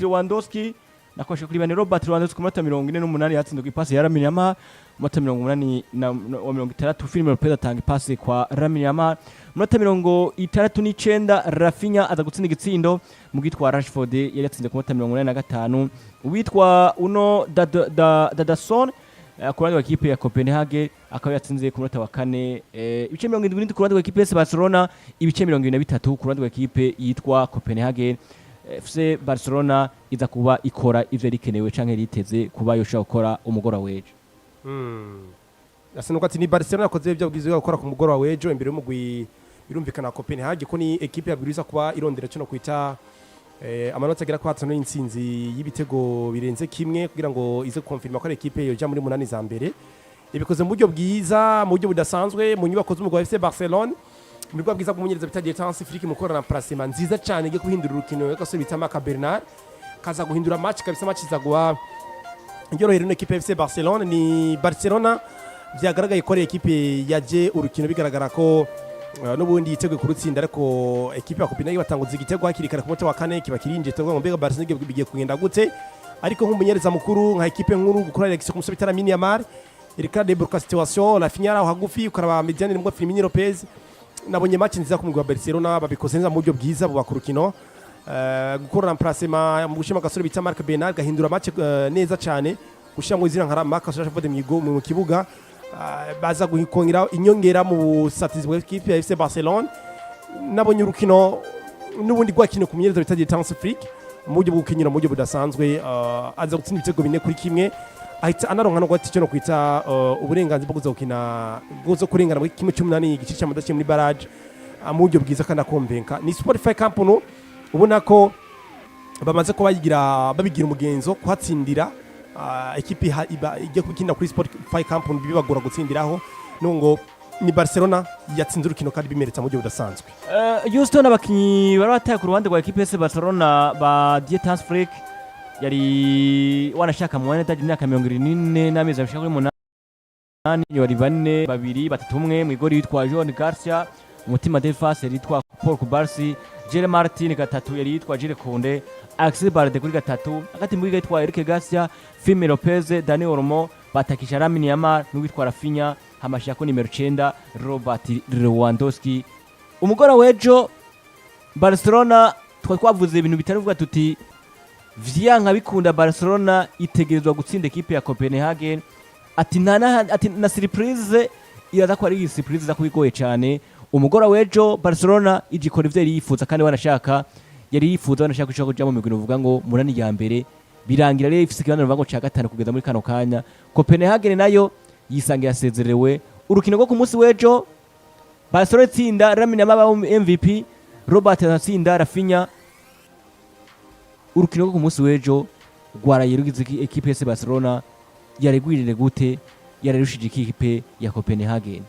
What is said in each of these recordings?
Lewandowski nakoshe kuri bane Robert Lewandowski ku minota 48 yatsinze ku ipasi ya Lamine Yamal mu minota 80 Firmino Lopez atanga ipasi kwa Lamine Yamal mu minota 69 Rafinha aza gutsinda igitsindo mu gitwa Rashford yari yatsinze ku minota 85 uwitwa Uno Dadason ku ruhande rw'ikipe ya Copenhagen akaba yatsinze ku minota wa 4 ibice 77 ku ruhande rw'ikipe ya Barcelona ibice 23 ku ruhande rw'ikipe yitwa Copenhagen. FC Barcelona iza kuba ikora ivyo rikenewe canke riteze kuba yosha gukora umugora wejo. Asinuka ati ni Barcelona yakoze ibyo bwizwe gukora ku mugora wejo imbere y'umugwi birumvikana Copenhagen ko ni equipe yabwiriza kuba irondera cyo no kwita amanota agera ku 5 y'intsinzi y'ibitego birenze kimwe kugira ngo ize confirma ko equipe yoja muri 8 za mbere ibikoze mu buryo bwiza mu buryo budasanzwe mu nyubako z'umugwi wa FC Barcelona Mirwa bwiza kumunyereza bitagiye Hansi Afrique mukora na placement nziza cyane igiye guhindura urukino yakase bita Maka Bernard kaza guhindura match kabisa match izagwa yorohera n'equipe FC Barcelona ni Barcelona byagaragaye ko equipe yaje urukino bigaragara ko n'ubundi yitego kurutsinda ariko equipe ya Copenhagen batanguza igitego hakirikara ku muto wa 4 kiba kirinje tugwa ngo mbega Barcelona bigiye kugenda gute ariko nk'umunyereza mukuru nka equipe nkuru gukora election kumusubita Lamine Yamal irika de bloquer situation la finira hagufi ukaraba mediane nibwo Firmino Lopez nabonye match nziza ku mugwi wa Barcelona babikoze neza mu buryo bwiza bubakurukino gukora remplacement mu gushima gasore bita Marc Bernard gahindura match neza cyane gushira mu izina nkara Marc Rashford mu kibuga baza guhikongera inyongera mu statistics bw'equipe ya FC Barcelona nabonye urukino n'ubundi gwakino ku myereza bitagiye Hansi Afrique mu buryo bw'ukinyira mu buryo budasanzwe aza gutsinda ibitego bine kuri kimwe ahita anaronka no gwati cyo no kwita uburenganzira bwo kuzokina bwo kurengana muri kimwe cy'umunani igice cy'amadashi muri barrage mu buryo bwiza kandi akombenka ni Spotify Camp ubona ko bamaze ko babigira umugenzo kuhatsindira equipe ijye kukinda kuri Spotify Camp bibagora gutsindiraho nungo ni Barcelona yatsinze urukino kandi bimeretsa mu buryo budasanzwe Houston abakinyi barataye ku ruhande rwa equipe ya Barcelona ba Hansi Afrique yari wanashaka mu wane taji myaka 24 n'amezi ashaka kuri 8 yari bane babiri batatu umwe mu igori yitwa John Garcia umutima defense yitwa Paul Kubarsi Jere Martin gatatu yari yitwa Jire Konde Axel Balde kuri gatatu agati mu yitwa Eric Garcia Firmino Lopez Dani Olmo batakisha Lamine Yamal n'uwitwa Rafinha hamashako nimero 9 Robert Lewandowski umugora wejo Barcelona twavuze ibintu bitaruvuga tuti vyanka bikunda Barcelona itegerezwa gutsinda equipe ya Copenhagen ati na surprise iraza ko ari surprise za kubigoye cyane umugora wejo Barcelona igikora ivyo yifuza kandi wanashaka kuja mu migwino uvuga ngo murani ya mbere birangira rero ifise kibanza uvuga ngo ca gatanu kugeza muri kano kanya Copenhagen nayo yisange yasezerewe urukino rwo ku munsi wejo Barcelona tsinda Lamine Yamal MVP Robert tsinda Rafinha urukino rwo ku munsi wejo gwaraye rugize equipe ya Barcelona yaregwirire gute yarerushije equipe ya Copenhagen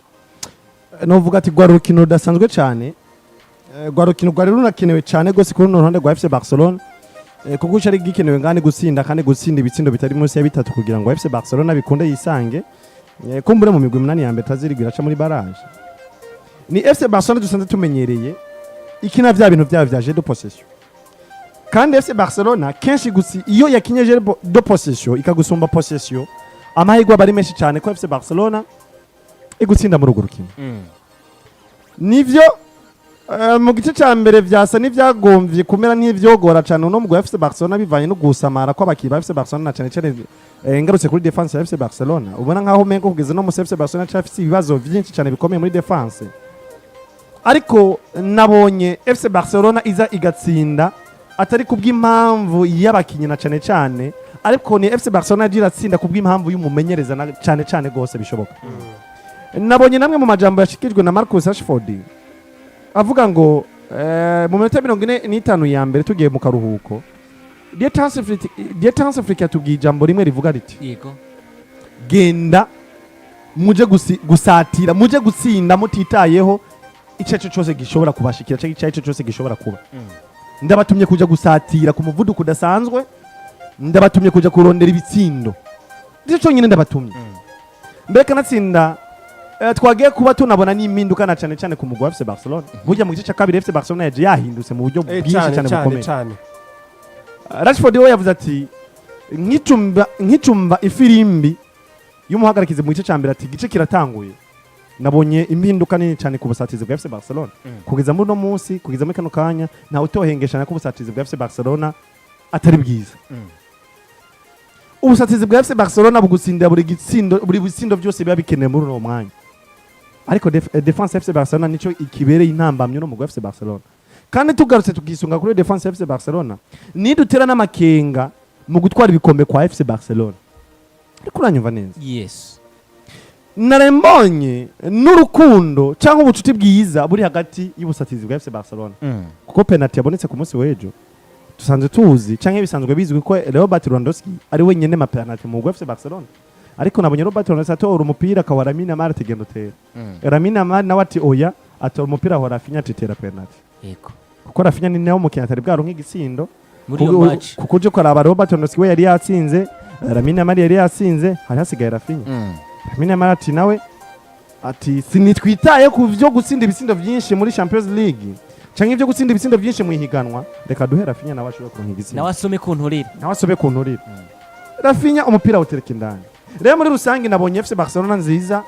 novuga ati gwa rukino dasanzwe cyane gwa rukino gwari runakenewe cyane gose kuri ruhande rwa FC Barcelona kuko cyari gikenewe ngane gutsinda kandi gutsinda ibitsindo bitari munsi ya bitatu kugira ngo FC Barcelona bikunde yisange kumbure mu migwi 8 ya mbere tazirigwira cha muri barrage ni FC Barcelona dusanze tumenyereye ikina vya bintu vya jeu de possession kandi FC Barcelona kenshi gusi iyo yakinye jeu de possession ikagusumba possession amahirwe bari menshi cyane ko FC Barcelona igutsinda mu rugurukino nivyo mu gice cya mbere vyasa n'ivyagomvye kumera nk'ivyogora cyane no mu FC Barcelona bivanye no gusamara kwa bakiba FC Barcelona cyane cyane ngarutse kuri defense ya FC Barcelona ubona nkaho mengo kugeza no mu FC Barcelona cyafite ibibazo byinshi cyane bikomeye muri defense ariko nabonye FC Barcelona iza igatsinda atari kubw'impamvu y'abakinyi na cyane cyane ariko ni FC Barcelona iratsinda kubw'impamvu y'umumenyereza cyane cyane gose bishoboka nabonye namwe mu majambo yashikijwe na Marcus Rashford avuga ngo mu minota 45 ya mbere tugiye mu karuhuko Hansi Afrique tubwiye ijambo rimwe rivuga riti yego genda muje gusatira muje gutsinda mutitayeho icyo cyose gishobora kubashikira cyangwa cyose gishobora kuba ndabatumye kuja gusatira ku muvuduko udasanzwe ndabatumye kuja kurondera ibitsindo nicyo cyonyine ndabatumye mbere natsinda twagiye kuba tunabona n'impinduka na cyane cyane ku mugwa FC Barcelona burya mu gice cya kabiri FC Barcelona yaje yahindutse mu buryo bwinshi cyane bukomeye Rashford we yavuze ati nkicumba ifirimbi y'umuhagarikizi mu gice cya mbere ati igice kiratanguye nabonye impinduka nini cyane ku busatizi bwa FC Barcelona kugeza muri no munsi kugeza muri kano kanya ntawe utohengeshana ko ubusatizi bwa FC Barcelona atari bwiza ubusatizi bwa FC Barcelona bugusindira buri bitsindo byose biba bikenewe muri uwo mwanya ariko defense FC Barcelona nico ikibereye intambamyo no mu FC Barcelona kandi tugarutse tugisunga kuri defense FC Barcelona nidutera n'amakenga mu gutwara ibikombe kwa FC Barcelona ariko uranyumva neza yes narembonye n'urukundo cyangwa ubucuti bwiza buri hagati y'ubusatizi bwa FC Barcelona kuko penalty yabonetse ku munsi w'ejo tusanze tuzi cyangwa bisanzwe bizwi ko Robert Lewandowski ari wenyine ma penalty mu FC Barcelona ariko nabonye Robert Lewandowski atora umupira akawara Lamine Yamal tegendo tera Lamine Yamal nawe ati oya atora umupira wa Rafinha atera penalty yego kuko Rafinha ni nawe mukina atari bwaro nk'igisindo muri iyo match kuko je koraba Robert Lewandowski we yari yatsinze Lamine Yamal yari yatsinze hari hasigaye Rafinha Lamine Yamal ati nawe ati sinitwitaye ku byo gutsinda ibitsindo byinshi muri Champions League canke ibyo gutsinda ibitsindo byinshi mu ihiganwa reka duhe Rafinha nawe ashobora kuronka igitsindo nawe asome ku nturire Rafinha umupira utereka indani rero muri rusange nabonye FC Barcelona nziza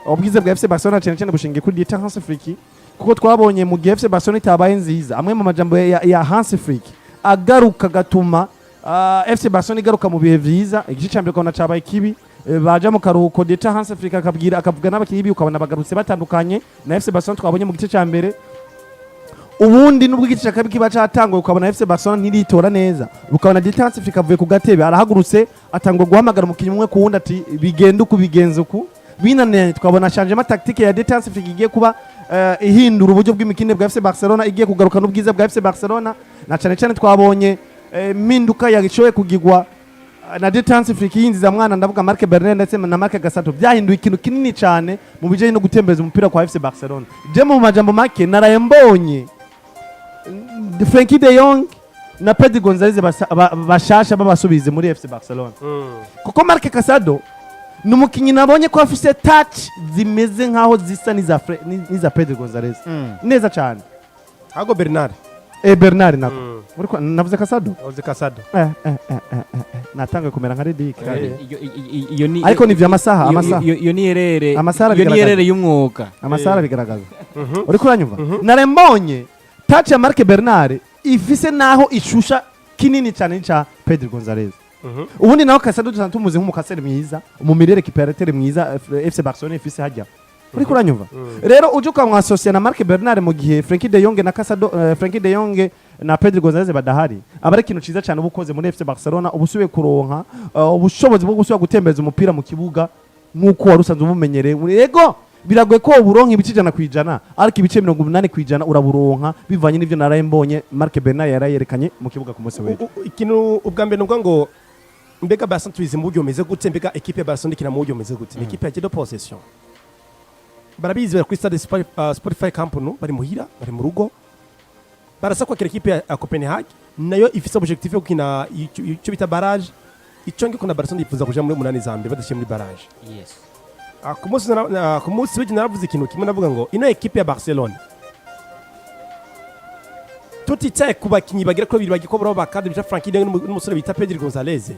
ubwize bwa FC Barcelona cyane bushingiye kuri Dieter Hansi Flick kuko twabonye mu gihe FC Barcelona itabaye nziza amwe mu majambo ya Hansi Flick agaruka gatuma FC Barcelona igaruka mu bihe vyiza igice cyambere ko nacabaye kibi baje mu karuhuko Dieter Hansi Flick akavuga n'abakiyi ukabona bagarutse batandukanye na FC Barcelona twabonye mu gice cyambere ubundi nubwo igice cyakabi kiba cyatangwa ukabona FC Barcelona ntiritora neza ukabona Dieter Hansi Flick avuye ku gatebe arahagurutse atangwa guhamagara umukinnyi umwe ku wundi ati bigenda uku bigenza uku binane twabona changement tactique ya Dieter Hansi Flick igiye kuba ihindura uburyo bw'imikine bwa FC Barcelona igiye kugaruka n'ubwiza bwa FC Barcelona na cyane twabonye minduka yagishoye kugigwa na Dieter Hansi Flick yinjiza mwana ndavuga Marc Bernard ndetse na Marc Gasato byahinduye ikintu kinini cyane mu bijanye no gutembeza umupira kwa FC Barcelona je mu majambo make narayembonye Frenkie de Jong na Pedri Gonzalez bashasha babasubize muri FC Barcelona kuko Marc Gasato numukinyi nabonye ko afise touch zimeze nkaho zisa niza Pedri Gonzalez neza cyane hago Bernard Bernard nako uriko navuze Casado natanga kumera nka Redick iyo ni ariko ni vy'amasaha iyo ni erere y'umwuka amasaha bigaragaza uriko uranyumva narembonye touch ya Marc Bernard ifise naho ishusha kinini cyane cha Pedri Gonzalez ubundi naho Casado tumuze nk'umukasere mwiza umumirere kiperatere mwiza FC Barcelona ifise hajya uriko uranyumva rero uje ukamwasosia na Marc Bernard mu gihe Frenkie de Jong na Casado Frenkie de Jong na Pedri Gonzalez badahari abari kintu ciza cyane ubukoze muri FC Barcelona ubusubiye kuronka ubushobozi bwo gusubira gutembeza umupira mu kibuga nkuko warusanze umumenyereye yego biragoye ko uburonka ibice 100% ariko ibice 80% uraburonka bivanye n'ivyo narayembonye Marc Bernard yarayerekanye mu kibuga ku munsi w'ejo ikintu ubwa mbere nubwo ngo mbega Barcelona tubizi mu buryo meze gute mbega equipe ya Barcelona ikina mu buryo meze gute ni equipe ya de possession barabizi bari kuri stade Spotify Camp Nou bari muhira bari mu rugo barasakwa kire equipe ya Copenhagen nayo ifise objectif yo gukina icyo bita barrage icyo ngiko na Barcelona yifuza kuja muri 8 za mbere badashiye muri barrage yes ku munsi w'ejo naravuze ikintu kimwe navuga ngo ino equipe ya Barcelona tutitaye ku bakinyi bagira ko biri ko baba bakadre bita Frenkie de Jong n'umusore bita Pedri Gonzalez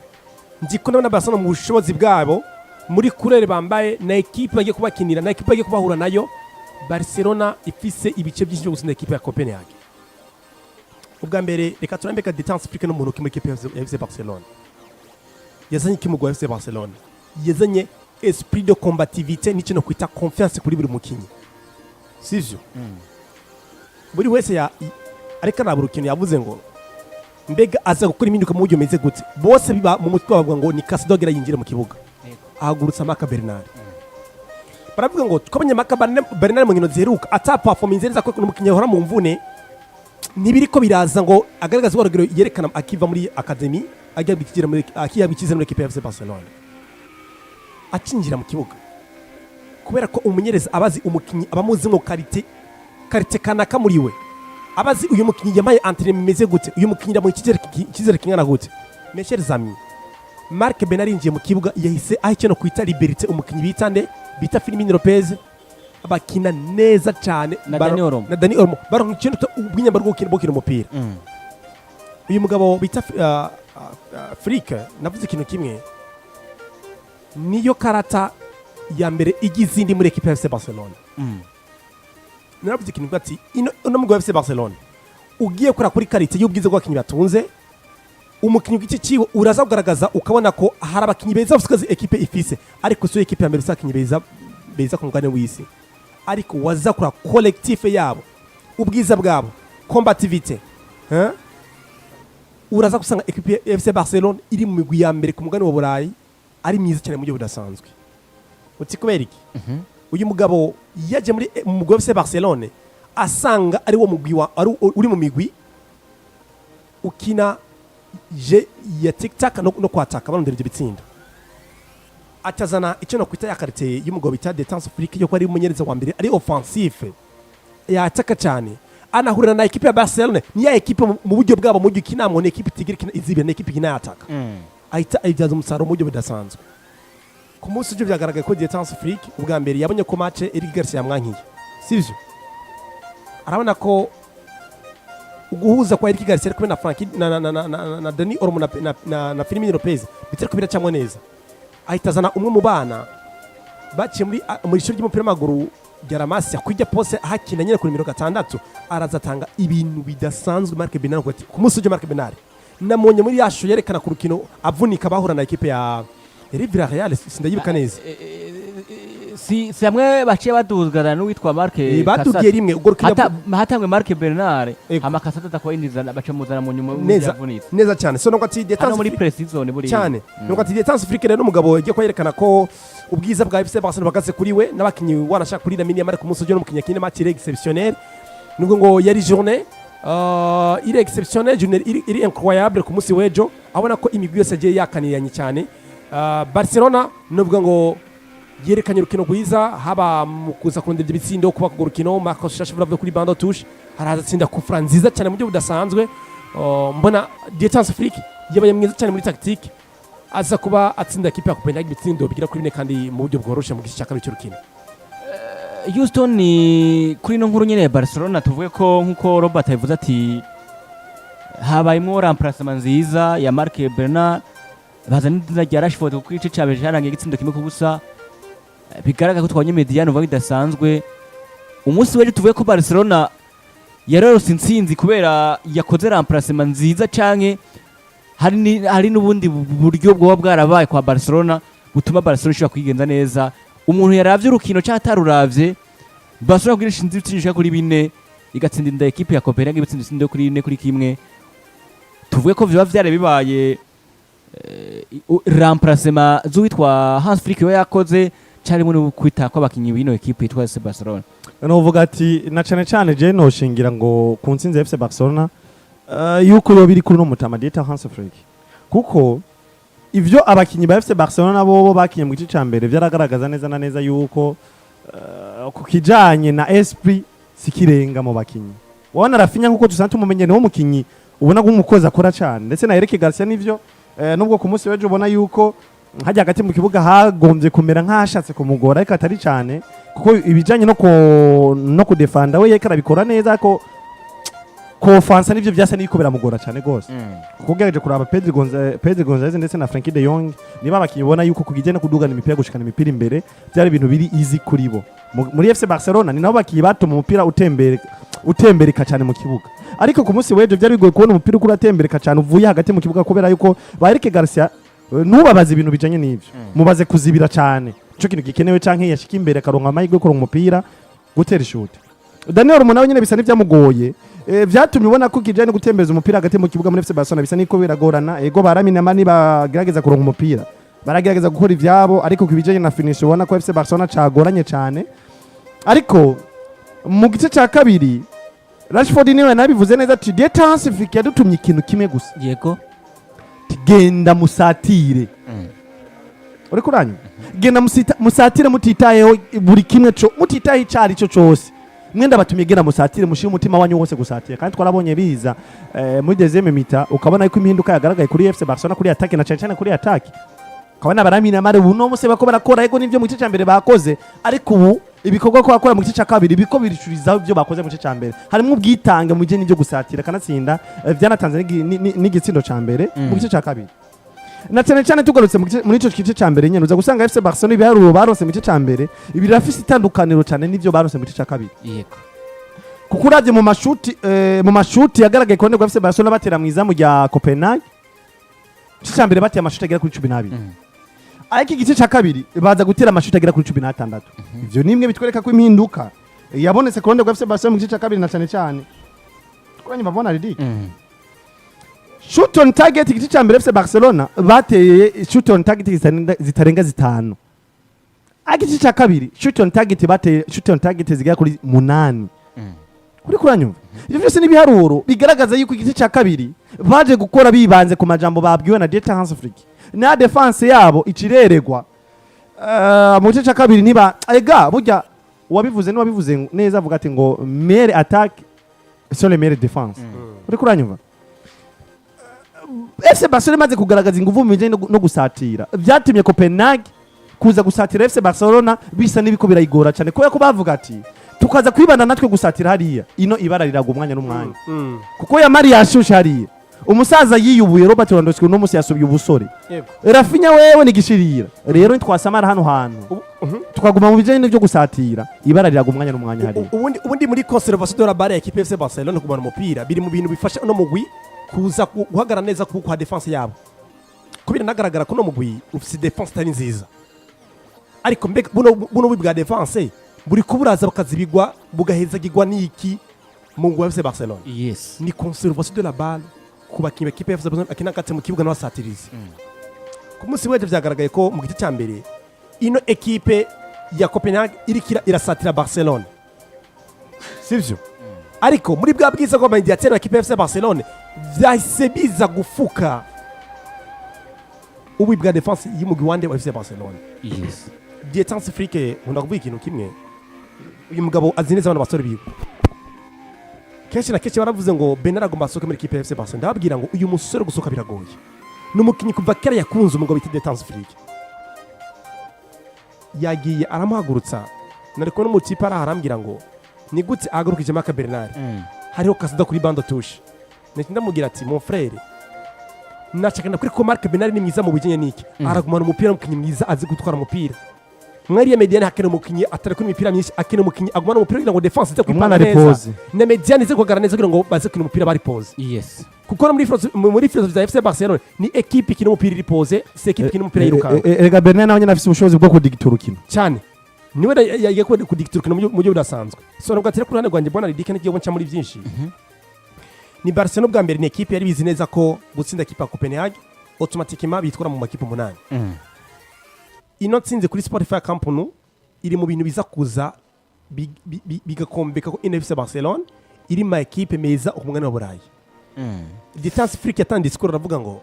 ndiko ndabona Barcelona mu bushobozi bwabo muri kurere bambaye na equipe bagiye kubakinira na equipe bagiye kubahura nayo Barcelona ifise ibice byinshi byo gutsinda equipe ya Copenhagen ubwa mbere reka turambeka Dieter Flick no muntu kimwe equipe ya FC Barcelona yazanye kimugwa FC Barcelona yazanye esprit de combativité n'icyo no kwita confiance kuri buri mukinyi sivyo buri wese ya ariko nabura ikintu yavuze ngo mbega aza gukora impinduka mu buryo meze gute bose biba mu mutwe bavuga ngo ni Casado yinjira mu kibuga ahagurutsa Marc Bernard baravuga ngo twabonye Marc Bernard mu nkino ziheruka ataperformance neza ko n'umukinnyi ahora mu mvune ntibiriko biraza ngo agaragaza urugero yerekana akiva muri academy akiyabikiza muri equipe ya FC Barcelona acinjira mu kibuga kubera ko umunyereza abazi umukinnyi abamuzi ngo karite kanaka muri we abazi uyu mukinnyi yamaye entraînement meze gute uyu mukinnyi mu kizere kingana gute mes chers amis Marc Bernard yinjiye mu kibuga yahise ahicyo no kwita liberté umukinnyi bita Firmino Lopez abakina neza cyane na Dani Olmo baronka ikintu ubwinyamba bwo gukina umupira uyu mugabo bita Flick navuze ikintu kimwe niyo karata ya mbere igize indi muri equipe ya FC Barcelona naravuze ikintu ati uno mugabo wa FC Barcelona ugiye kora kuri karite y'ubwiza bw'abakinyi batunze umukinyi w'iki kiwe uraza kugaragaza ukabona ko hari abakinyi beza bafite equipe ifise ariko so equipe ya mbere usakinyi beza ku mugane w'isi ariko waza kora collectif yabo ubwiza bwabo combativité uraza gusanga equipe ya FC Barcelona iri mu migwi ya mbere ku mugane wa Burayi ari myiza cyane mu buryo budasanzwe uti kubera iki uyu mugabo yaje muri mugwi wa FC Barcelona asanga ari wo mugwi uri mu migwi ukina je ya tic-tac no kwataka barondera ibyo bitsinda atazana icyo no kwita ya karite y'umugabo bita Détente Flick yo ko ari umunyereza wa mbere ari offensif yataka cyane anahurira na equipe ya Barcelona ni ya equipe mu buryo bwabo mu gikina mu equipe tigirikina izibe na equipe gina yataka ahita ayibyaza umusaruro mu buryo budasanzwe ku munsi ujye byagaragaye ko Détente Flick ubwa mbere yabonye ko match Eric Garcia yamwankiye sivyo arabona ko uguhuza kwa Eric Garcia kumwe na Frankie na Dani Olmo na Firmino Lopez bitari kubira cyamwe neza ahitazana umwe mu bana baciye muri shuri ry'umupira w'amaguru Garamasi yakwijya pose hakina nyine kuri 6 arazatanga ibintu bidasanzwe Marc Bernard ku munsi ujye Marc Bernard namonye muri yasho yerekana ku rukino avunika bahura na equipe ya Villarreal sindayibuka neza si amwe baciye baduzgana n'uwitwa Marc batugiye rimwe ubwo hatangwe Marc Bernard amakasata atakwinjizana bacamuzana mu nyuma y'avunitse neza cyane so nuko ati Détente muri pre-season buri cyane nuko ati Détente Flick rero umugabo yagiye kwerekana ko ubwiza bwa FC Barcelona bagaze kuri we n'abakinyi wanashaka kuri Lamine Yamal ku munsi ujye n'umukinyi akina match exceptionnel nubwo ngo yari journée iri exceptionnel iri incroyable ku munsi w'ejo abona ko imigwi yose agiye yakaniranye cyane Barcelona nubwo ngo yerekanye urukino rwiza haba mu kuza kurondera ibitsindo kuba ku rukino Marcos Rashford avuye kuri bando touche haraza tsinda kufra nziza cyane mu buryo budasanzwe mbona Détente Flick yabaye mwiza cyane muri tactique aza kuba atsinda equipe ya Copenhagen ibitsindo bigira kuri 4 kandi mu buryo bworoshe mu gice cya kabiri cy'urukino Houston ni kuri no nkuru nyene ya Barcelona tuvuge ko nkuko Robert yavuze ati habayemo remplacement nziza ya Marc Bernard bazana rya Rashford ku gice cya mbere cyarangiye igitsindo kimwe ku busa bigaragara ko twabonye Mediano uva bidasanzwe umunsi w'ejo tuvuye ko Barcelona yararose intsinzi kubera yakoze remplacement nziza canke hari n'ubundi buryo bwo bwarabaye kwa Barcelona butuma Barcelona ishobora kwigenza neza umuntu yaravye urukino cyataruravye Barcelona kugirisha inzitizi kuri 4 igatsinda inda equipe ya Copenhagen ibitsinda kuri 4 kuri kimwe tuvuye ko biba vyare bibaye remplacement z'uwitwa Hansi Flick yo yakoze cyari muri kwita ko abakinyi bino equipe yitwa FC Barcelona novuga ati na cyane je no shingira ngo ku ntsinzi FC Barcelona yuko yo biri kuri no mutama dita Hansi Flick kuko ivyo abakinyi ba FC Barcelona bo bakinye mu gice cyambere byaragaragaza neza na neza yuko ku kijanye na esprit sikirenga mu bakinyi wana Rafinha nkuko dusanzwe tumumenye no mukinyi ubona nk'umukozi akora cyane ndetse na Eric Garcia nivyo nubwo ku munsi w'ejo ubona yuko hajya hagati mu kibuga hagombye kumera nk'ashatse kumugora ariko atari cyane kuko ibijanye no kudefanda we yeka arabikora neza ko offense nivyo byasa niko biramugora cyane gose kuko ugereje kuraba Pedri Gonzalez ndetse na Frankie de Jong niba bakibona yuko kugijena kudugana imipira gushikana imipira imbere byari ibintu biri easy kuri bo muri FC Barcelona ni nabo bakibatuma umupira utembereka cyane mu kibuga ariko ku munsi w'ejo byari bigoye kubona umupira ukura atembereka cyane uvuye hagati mu kibuga kubera yuko ba Eric Garcia nubabaza ibintu bijanye n'ivyo mubaze kuzibira cyane cyo kintu gikenewe canke yashika imbere karonka amahirwe ko umupira gutera ishoti Daniel Olmo nawe nyine bisa n'ivyamugoye vyatumye ubona ko kijanye gutembeza umupira hagati mu kibuga muri FC Barcelona bisa niko biragorana ego baramina mani bagerageza kuronka umupira baragerageza gukora ivyabo ariko kubijanye na finish ubona ko FC Barcelona cagoranye cyane ariko mu gice cya kabiri Rashford niwe nabivuze neza ati Détente Flick yadutumye ikintu kimwe gusa yego genda musatire uri kuranya genda musatire mutitayeho buri kimwe cyo mutitaye icari cyo cyose mwenda batumye genda musatire mushire umutima wanyu wose gusatira kandi twarabonye biza muri deuxième mi-temps ukabona yuko impinduka yagaragaye kuri FC Barcelona kuri attaque na cyane kuri attaque ukabona baramina mare uno muse bako barakora yego nivyo mu gice cyambere bakoze ariko ubu ibikorwa ko bakora mu gice cya kabiri biko birishurizaho ibyo bakoze mu gice cya mbere harimo ubwitange mu gihe n'ibyo gusatira kanatsinda byanatanze n'igitsindo cya mbere mu gice cya kabiri na cyane tugarutse muri ico gice cya mbere nyene uza gusanga FC Barcelona ibiharuro barose mu gice cya mbere birafise itandukaniro cyane n'ivyo barose mu gice cya kabiri yego kuko uravye mu mashuti yagaragaye ko FC Barcelona batera mu izamu rya Copenhagen igice cya mbere bateye amashuti agera kuri 12 ariko igice cya kabiri baza gutera amashuti agera kuri 16 ivyo nimwe bitwereka ko impinduka yabonetse ku ruhande rwa FC Barcelona mu gice cya kabiri na cyane kuranye babona ridike shoot on target igice cya mbere FC Barcelona bateye shoot on target zitarenga 5 ariko igice cya kabiri shoot on target bateye shoot on target zigera kuri 8 kuri kuranyumva ivyo byose n'ibiharuro bigaragaza yuko igice cya kabiri baje gukora bibanze ku majambo babwiwe na Dieter Hansi na defense yabo icireregwa mu gice cya kabiri niba ega burya wabivuze neza avuga ati ngo meilleure attaque sur les meilleures défenses kuri kuranyumva FC Barcelona imaze kugaragaza ingufu mu bijanye no gusatira byatumye Copenhagen kuza gusatira FC Barcelona bisa n'ibiko birayigora cyane kubera ko bavuga ati tukaza kwibana natwe gusatira hariya ino ibara riraga umwanya n'umwanya kuko ya Mari yashusha hariya umusaza yiyubuye Robert Lewandowski uno musi yasubiye ubusore Rafinha wewe ni gishirira rero ntitwasamara hano hantu tukaguma mu bijanye n'ibyo gusatira ibara riraga umwanya n'umwanya hariya ubundi muri conservation de la balle ya equipe FC Barcelona kumara umupira biri mu bintu bifasha no mugwi kuza guhagara neza kwa defense yabo kubira nagaragara ko no mugwi ufise defense tari nziza ariko mbega buno bwa defense buri kuburaza bakazibigwa bugahezagirwa niki mu ngwa FC Barcelona yes ni conservation de la balle kubakiba equipe FC Barcelona akina gatse mu kibuga n'abasatirizi ku munsi weje vyagaragaye ko mu gice cya mbere ino equipe ya Copenhagen irikira irasatira Barcelona sivyo ariko muri bwa bwiza ko mediateur wa equipe FC Barcelona vyahise biza gufuka ubu bwa defense y'umugwi wande wa FC Barcelona yes Dieter Afrique ndakuvuga ikintu kimwe uyu mugabo azineza abantu basore biwe kenshi na kenshi baravuze ngo Benara agomba asohoke muri equipe FC Barcelona ndababwira ngo uyu musore gusohoka biragoye n'umukinyi kuva kera yakunze umugabo bita Dieter Afrique yagiye aramuhagurutsa nariko no mu tipe araharambira ngo ni gute agarukije Marc Bernard hariho kasida kuri bando touche ndamubwira ati mon frère nacakana kuri ko Marc Bernard ni mwiza mu bijanye niki aragumana umupira umukinyi mwiza azi gutwara umupira mwari ya Mediane hakene umukinyi atari kuri imipira myinshi akene umukinyi agumana umupira kugira ngo defense ize kwipanga neza na Mediane ize kugarana neza kugira ngo baze kuri umupira bari pause yes kuko muri philosophie ya FC Barcelona ni equipe ikina umupira iri pause c'est equipe ikina umupira yiruka ega Bernard nawe afise ubushobozi bwo kudigitura ukino cyane niwe yagiye kudigitura ukino mu buryo budasanzwe so nubwo atera kurane rwanje bona ridike n'igiye bonca muri byinshi ni Barcelona bwa mbere ni equipe yari bizi neza ko gutsinda equipe ya Copenhagen automatiquement bitwara mu makipe 8 ino tsinze kuri Spotify Camp Nou iri mu bintu biza kuza bigakombeka ko FC Barcelona iri ma equipe meza ukumugani wa Burayi Dieter Afrique yatandi discours aravuga ngo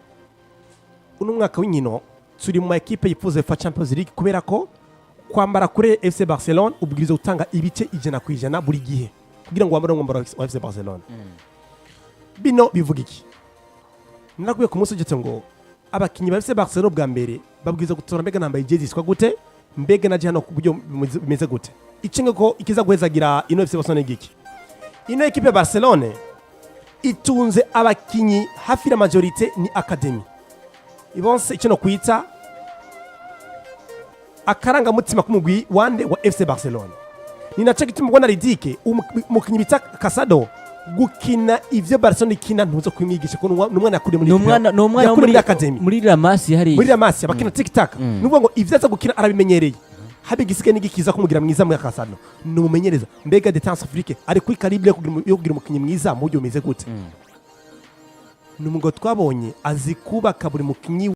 uno mwaka w'inkino turi mu ma equipe yifuza fa Champions League kubera ko kwambara kuri FC Barcelona ubwiriza utanga ibice 100% buri gihe kugira ngo wambare umwambaro wa FC Barcelona bino bivuga iki narakuye ku munsi ugetse ngo abakinyi ba FC Barcelona bwa mbere babwiza gutora mbega nambaye jezi ziswa gute mbega naje hano ku buryo bimeze gute icinge ko ikiza guhezagira ino FC Barcelona igiki ino equipe ya Barcelona itunze abakinyi hafi la majorité ni academy ibonse icyo no kwita akaranga mutima kumugwi wande wa FC Barcelona ni naco gituma ubona ridike umukinyi bita Casado gukina ivyo Barcelona ikina ntuzo kwimwigisha ko numwana yakuri muri academy muri La Masia hari muri La Masia bakina tic-tac nubwo ngo ivyo aza gukina arabimenyereye habe gisike n'igikiza kumugira mwiza mu Casado numumenyereza mbega Dieter Afrique ari kuri calibre yo kugira umukinyi mwiza mu buryo umeze gute numgo twabonye azi kubaka buri mukinyi